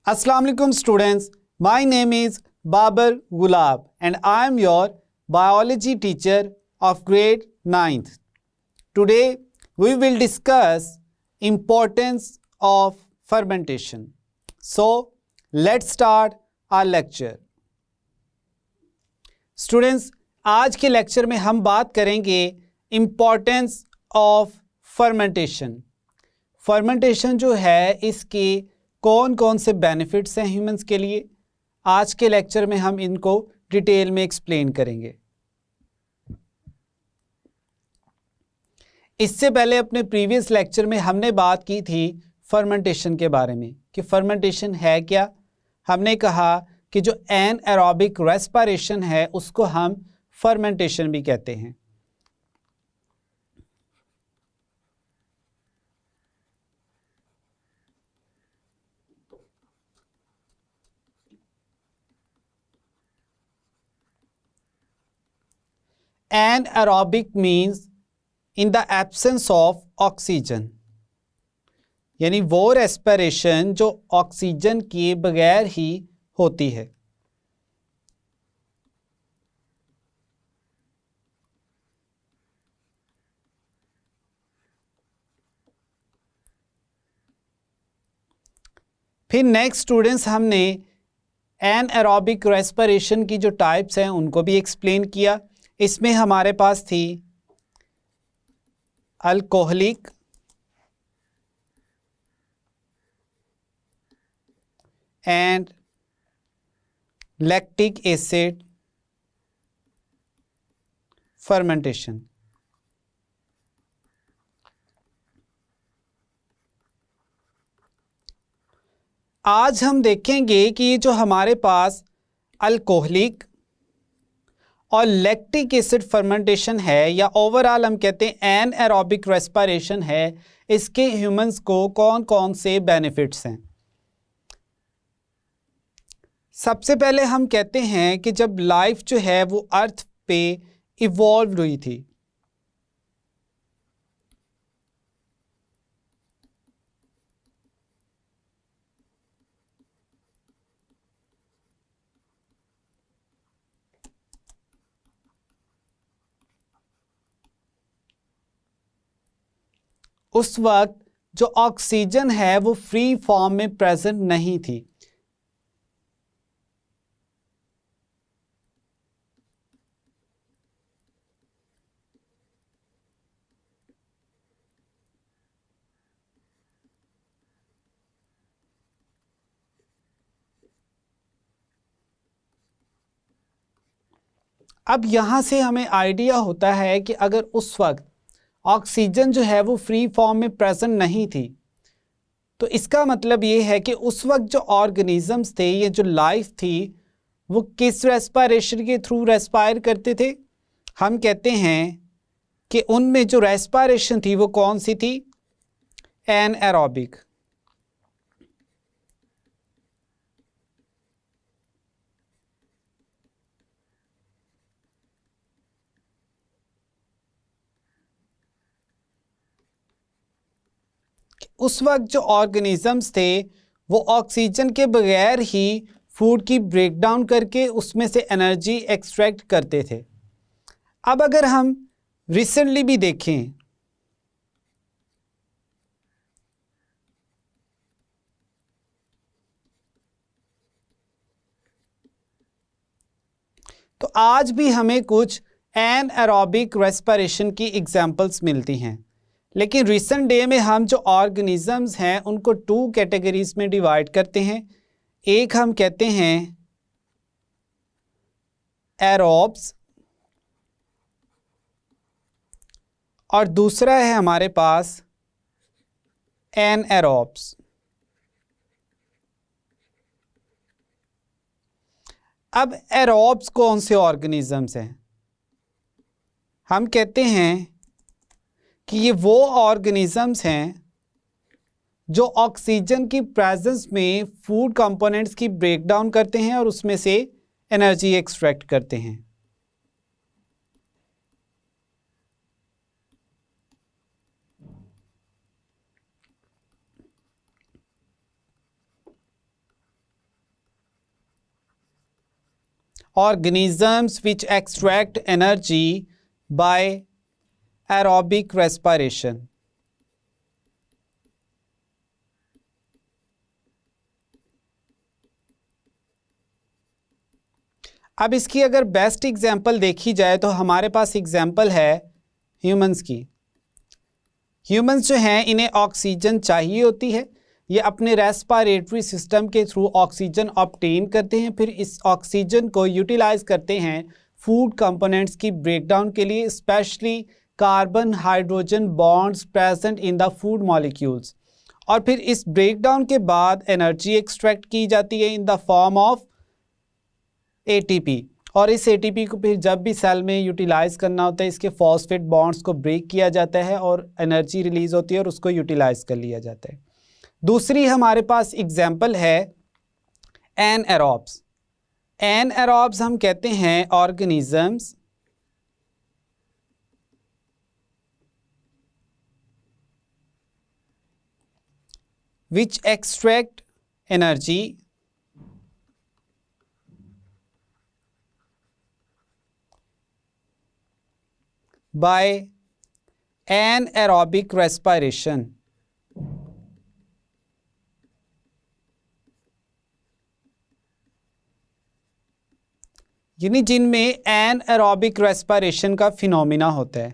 Assalamu alaikum students, my name is Babar Gulab and I am your biology teacher of grade 9th. Today we will discuss importance of fermentation. So let's start our lecture. Students, आज के lecture में हम बात करेंगे importance of fermentation. Fermentation जो है इसके कौन कौन से बेनिफिट्स हैं ह्यूमंस के लिए, आज के लेक्चर में हम इनको डिटेल में एक्सप्लेन करेंगे। इससे पहले अपने प्रीवियस लेक्चर में हमने बात की थी फर्मेंटेशन के बारे में कि फर्मेंटेशन है क्या। हमने कहा कि जो एनएरोबिक रेस्पिरेशन है उसको हम फर्मेंटेशन भी कहते हैं। Anaerobic means in the absence of oxygen, यानी वो रेस्पिरेशन जो ऑक्सीजन के बगैर ही होती है। फिर नेक्स्ट स्टूडेंट्स हमने एनएरोबिक रेस्पिरेशन की जो टाइप्स हैं उनको भी एक्सप्लेन किया। इसमें हमारे पास थी alcoholic, and lactic acid fermentation. आज हम देखेंगे कि ये जो हमारे पास अल्कोहलिक और लैक्टिक एसिड फर्मेंटेशन है या ओवरऑल हम कहते हैं एनएरोबिक रेस्पिरेशन है, इसके ह्यूमंस को कौन कौन से बेनिफिट्स हैं। सबसे पहले हम कहते हैं कि जब लाइफ जो है वो अर्थ पे इवॉल्व हुई थी, उस वक्त जो ऑक्सीजन है वो फ्री फॉर्म में प्रेजेंट नहीं थी। अब यहां से हमें आइडिया होता है कि अगर उस वक्त ऑक्सीजन जो है वो फ्री फॉर्म में प्रेजेंट नहीं थी तो इसका मतलब ये है कि उस वक्त जो ऑर्गेनिजम्स थे, ये जो लाइफ थी, वो किस रेस्पिरेशन के थ्रू रेस्पायर करते थे। हम कहते हैं कि उनमें जो रेस्पिरेशन थी वो कौन सी थी, एनएरोबिक। उस वक्त जो ऑर्गेनिजम्स थे वो ऑक्सीजन के बगैर ही फूड की ब्रेकडाउन करके उसमें से एनर्जी एक्सट्रैक्ट करते थे। अब अगर हम रिसेंटली भी देखें तो आज भी हमें कुछ एनएरोबिक रेस्पिरेशन की एग्जांपल्स मिलती हैं, लेकिन रिसेंट डे में हम जो ऑर्गेनिजम्स हैं उनको 2 कैटेगरीज में डिवाइड करते हैं। एक हम कहते हैं एरोब्स और दूसरा है हमारे पास एनएरोब्स। अब एरोब्स कौन से ऑर्गेनिजम्स हैं? हम कहते हैं कि ये वो ऑर्गेनिजम्स हैं जो ऑक्सीजन की प्रेजेंस में फूड कंपोनेंट्स की ब्रेकडाउन करते हैं और उसमें से एनर्जी एक्सट्रैक्ट करते हैं। organisms which extract energy by aerobic respiration. अब इसकी अगर बेस्ट एग्जाम्पल देखी जाए तो हमारे पास एग्जाम्पल है ह्यूमंस की। ह्यूमंस जो हैं इन्हें ऑक्सीजन चाहिए होती है, ये अपने रेस्पिरेटरी सिस्टम के थ्रू ऑक्सीजन ऑब्टेन करते हैं, फिर इस ऑक्सीजन को यूटिलाइज करते हैं फूड कंपोनेंट्स की ब्रेकडाउन के लिए, specially carbon hydrogen bonds present in the food molecules. और फिर इस ब्रेकडाउन के बाद एनर्जी एक्सट्रैक्ट की जाती है in the form of ATP, और इस ATP को फिर जब भी सेल में यूटिलाइज करना होता है इसके फॉस्फेट बॉन्ड्स को ब्रेक किया जाता है और एनर्जी रिलीज होती है और उसको यूटिलाइज कर लिया जाता है। दूसरी हमारे पास एग्जाम्पल है एनएरोब्स। एनएरोब्स हम कहते हैं organisms which extract energy by anaerobic respiration. यानी जिनमें एनएरोबिक रेस्पिरेशन का फिनोमिना होता है।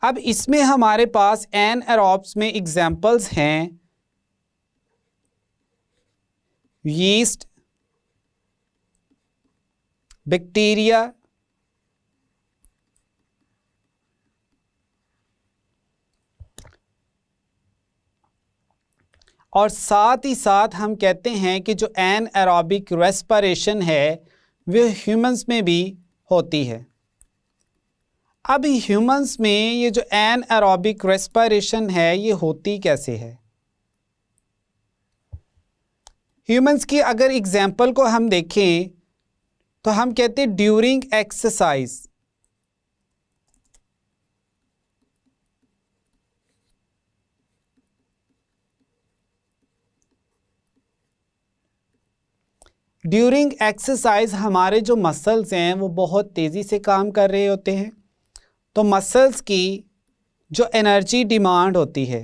अब इसमें हमारे पास एनएरोब्स में एग्जाम्पल्स हैं यीस्ट, बैक्टीरिया, और साथ ही साथ हम कहते हैं कि जो एनएरोबिक रेस्पिरेशन है वह ह्यूमंस में भी होती है। अब ह्यूमंस में ये जो एनएरोबिक रेस्पिरेशन है ये होती कैसे है? ह्यूमंस की अगर एग्जाम्पल को हम देखें तो हम कहते हैं ड्यूरिंग एक्सरसाइज। ड्यूरिंग एक्सरसाइज हमारे जो मसल्स हैं वो बहुत तेज़ी से काम कर रहे होते हैं, तो मसल्स की जो एनर्जी डिमांड होती है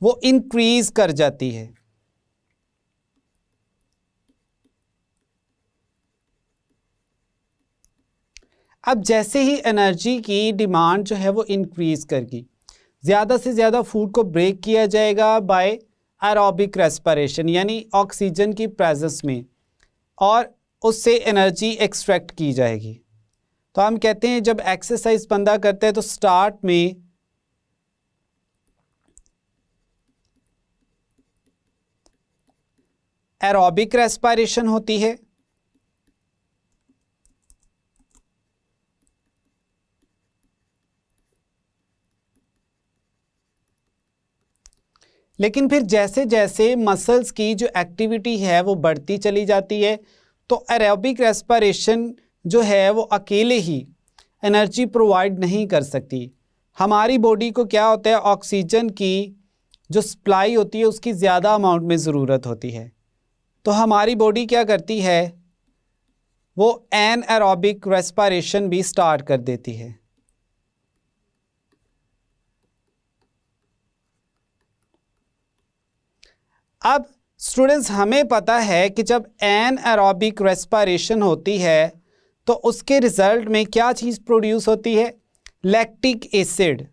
वो इंक्रीज कर जाती है। अब जैसे ही एनर्जी की डिमांड जो है वो इंक्रीज करगी, ज़्यादा से ज़्यादा फूड को ब्रेक किया जाएगा बाय एरोबिक रेस्पिरेशन यानी ऑक्सीजन की प्रेजेंस में, और उससे एनर्जी एक्सट्रैक्ट की जाएगी। तो हम कहते हैं जब एक्सरसाइज बंदा करता है तो स्टार्ट में एरोबिक रेस्पिरेशन होती है, लेकिन फिर जैसे जैसे मसल्स की जो एक्टिविटी है वो बढ़ती चली जाती है तो एरोबिक रेस्पिरेशन जो है वो अकेले ही एनर्जी प्रोवाइड नहीं कर सकती। हमारी बॉडी को क्या होता है, ऑक्सीजन की जो सप्लाई होती है उसकी ज़्यादा अमाउंट में ज़रूरत होती है, तो हमारी बॉडी क्या करती है, वो एनएरोबिक रेस्पिरेशन भी स्टार्ट कर देती है। अब स्टूडेंट्स हमें पता है कि जब एनएरोबिक रेस्पिरेशन होती है तो उसके रिजल्ट में क्या चीज़ प्रोड्यूस होती है, लैक्टिक एसिड।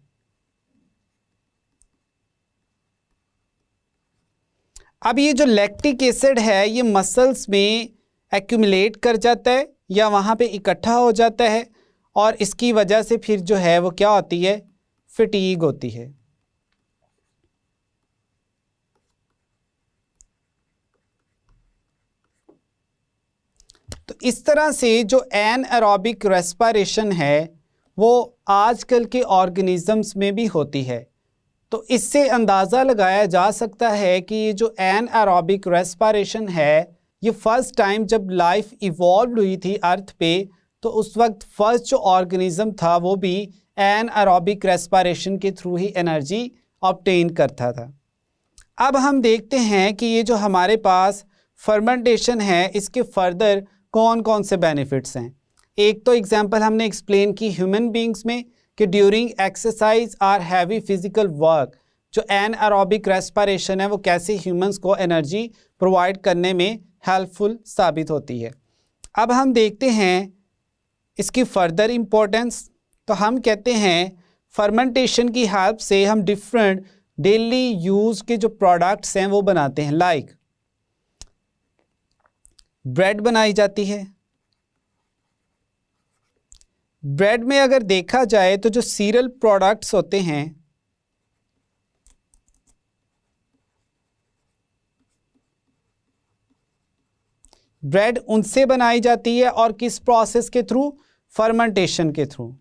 अब ये जो लैक्टिक एसिड है ये मसल्स में एक्यूमुलेट कर जाता है या वहाँ पे इकट्ठा हो जाता है, और इसकी वजह से फिर जो है वो क्या होती है, फटीग होती है। तो इस तरह से जो एनएरोबिक रेस्पिरेशन है वो आजकल के ऑर्गेनिजम्स में भी होती है। तो इससे अंदाज़ा लगाया जा सकता है कि ये जो एनएरोबिक रेस्पिरेशन है ये फ़र्स्ट टाइम जब लाइफ इवॉल्व हुई थी अर्थ पे, तो उस वक्त फर्स्ट जो ऑर्गेनिज़म था वो भी एनारोबिक रेस्पिरेशन के थ्रू ही एनर्जी ऑब्टेन करता था। अब हम देखते हैं कि ये जो हमारे पास फर्मेंटेशन है इसके फर्दर कौन कौन से बेनिफिट्स हैं। एक तो एग्जांपल हमने एक्सप्लेन की ह्यूमन बींग्स में कि ड्यूरिंग एक्सरसाइज और हैवी फिजिकल वर्क जो एनारोबिक रेस्पिरेशन है वो कैसे ह्यूमंस को एनर्जी प्रोवाइड करने में हेल्पफुल साबित होती है। अब हम देखते हैं इसकी फर्दर इम्पोर्टेंस। तो हम कहते हैं फर्मेंटेशन की हेल्प से हम डिफरेंट डेली यूज़ के जो प्रोडक्ट्स हैं वो बनाते हैं। लाइक ब्रेड बनाई जाती है। ब्रेड में अगर देखा जाए तो जो सीरियल प्रोडक्ट्स होते हैं ब्रेड उनसे बनाई जाती है और किस प्रोसेस के थ्रू? फर्मेंटेशन के थ्रू।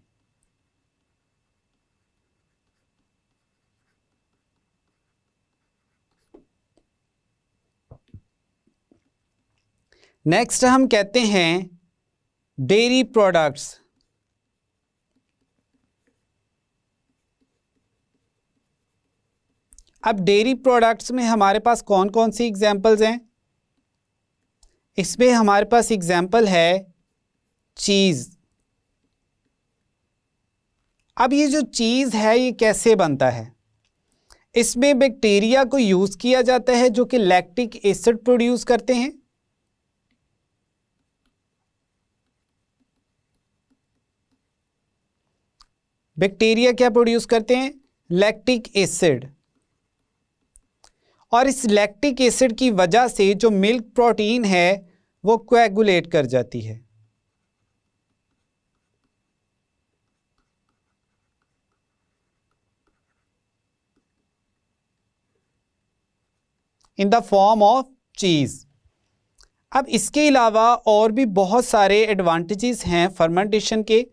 नेक्स्ट हम कहते हैं डेयरी प्रोडक्ट्स। अब डेयरी प्रोडक्ट्स में हमारे पास कौन कौन सी एग्जांपल्स हैं? इसमें हमारे पास एग्जांपल है चीज़। अब ये जो चीज़ है ये कैसे बनता है? इसमें बैक्टीरिया को यूज़ किया जाता है जो कि लैक्टिक एसिड प्रोड्यूस करते हैं। बैक्टीरिया क्या प्रोड्यूस करते हैं? Lactic acid. और इस लैक्टिक एसिड की वजह से जो मिल्क प्रोटीन है वो कोएगुलेट कर जाती है। इन द फॉर्म ऑफ चीज़। अब इसके अलावा और भी बहुत सारे एडवांटेजेस हैं फर्मेंटेशन के,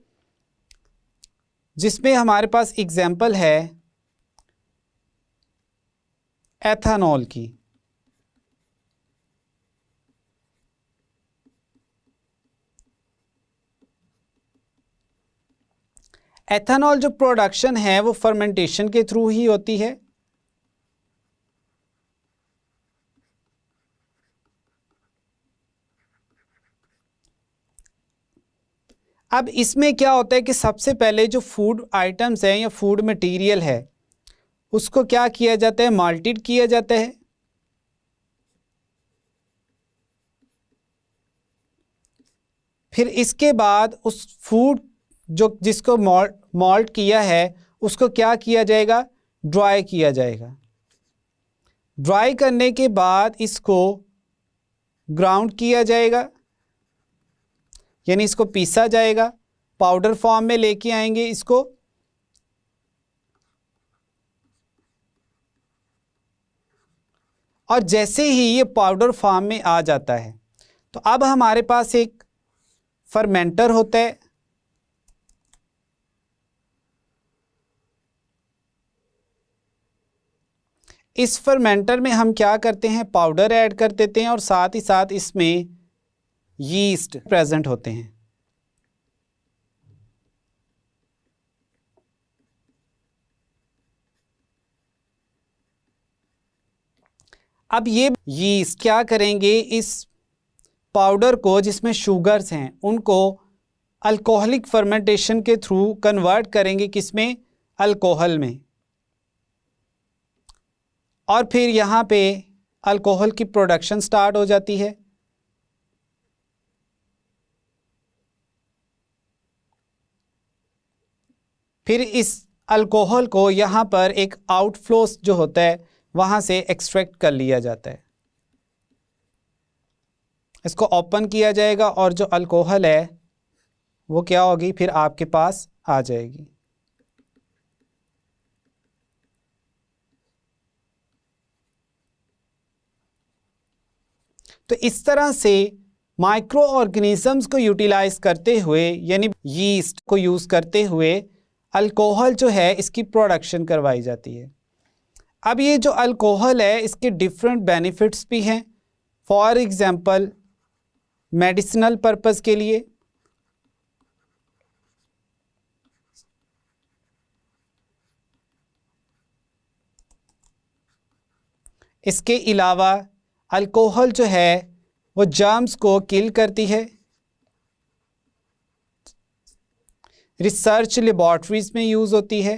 जिसमें हमारे पास एग्जाम्पल है एथेनॉल की। एथेनॉल जो प्रोडक्शन है वो फर्मेंटेशन के थ्रू ही होती है। अब इसमें क्या होता है कि सबसे पहले जो फूड आइटम्स हैं या फूड मटेरियल है उसको क्या किया जाता है? माल्टेड किया जाता है। फिर इसके बाद उस फूड जो जिसको मॉल्ट किया है उसको क्या किया जाएगा? ड्राई किया जाएगा। ड्राई करने के बाद इसको ग्राउंड किया जाएगा, यानी इसको पीसा जाएगा, पाउडर फॉर्म में लेके आएंगे इसको। और जैसे ही ये पाउडर फॉर्म में आ जाता है तो अब हमारे पास एक फर्मेंटर होता है। इस फर्मेंटर में हम क्या करते हैं? पाउडर ऐड कर देते हैं और साथ ही साथ इसमें यीस्ट प्रेजेंट होते हैं। अब ये यीस्ट क्या करेंगे? इस पाउडर को जिसमें शुगर्स हैं उनको अल्कोहलिक फर्मेंटेशन के थ्रू कन्वर्ट करेंगे किसमें? अल्कोहल में। और फिर यहाँ पे अल्कोहल की प्रोडक्शन स्टार्ट हो जाती है। फिर इस अल्कोहल को यहाँ पर एक आउटफ्लो जो होता है वहाँ से एक्सट्रैक्ट कर लिया जाता है। इसको ओपन किया जाएगा और जो अल्कोहल है वो क्या होगी? फिर आपके पास आ जाएगी। तो इस तरह से माइक्रो ऑर्गेनिजम्स को यूटिलाइज करते हुए यानी यीस्ट को यूज़ करते हुए अल्कोहल जो है इसकी प्रोडक्शन करवाई जाती है। अब ये जो अल्कोहल है इसके डिफरेंट बेनिफिट्स भी हैं। फॉर एग्जांपल मेडिसिनल पर्पस के लिए, इसके अलावा अल्कोहल जो है वो जर्म्स को किल करती है। रिसर्च लेबॉर्ट्रीज में यूज़ होती है।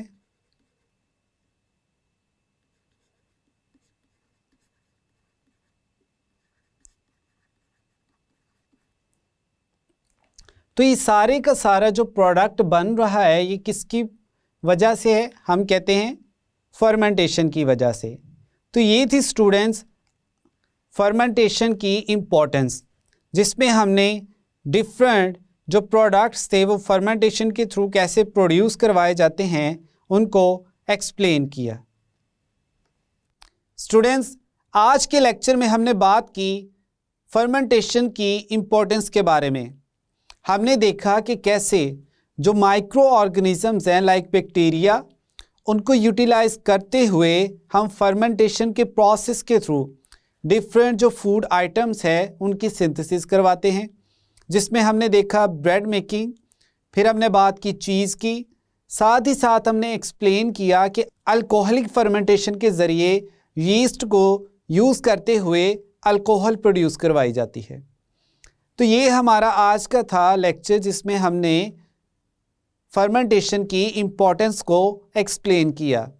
तो ये सारे का सारा जो प्रोडक्ट बन रहा है ये किसकी वजह से है? हम कहते हैं फर्मेंटेशन की वजह से। तो ये थी स्टूडेंट्स फर्मेंटेशन की इम्पोर्टेंस, जिसमें हमने डिफरेंट जो प्रोडक्ट्स थे वो फर्मेंटेशन के थ्रू कैसे प्रोड्यूस करवाए जाते हैं उनको एक्सप्लेन किया। स्टूडेंट्स आज के लेक्चर में हमने बात की फर्मेंटेशन की इम्पोर्टेंस के बारे में। हमने देखा कि कैसे जो माइक्रो ऑर्गेनिजम्स हैं लाइक बैक्टीरिया, उनको यूटिलाइज करते हुए हम फर्मेंटेशन के प्रोसेस के थ्रू डिफरेंट जो फूड आइटम्स है उनकी सिंथेसिस करवाते हैं, जिसमें हमने देखा ब्रेड मेकिंग, फिर हमने बात की चीज़ की, साथ ही साथ हमने एक्सप्लेन किया कि अल्कोहलिक फर्मेंटेशन के ज़रिए यीस्ट को यूज़ करते हुए अल्कोहल प्रोड्यूस करवाई जाती है। तो ये हमारा आज का था लेक्चर, जिसमें हमने फर्मेंटेशन की इम्पोर्टेंस को एक्सप्लेन किया।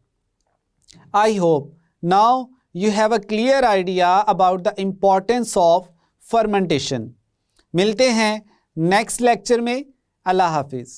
I hope now you have a clear idea about the importance of fermentation. मिलते हैं नेक्स्ट लेक्चर में। अल्लाह हाफिज़।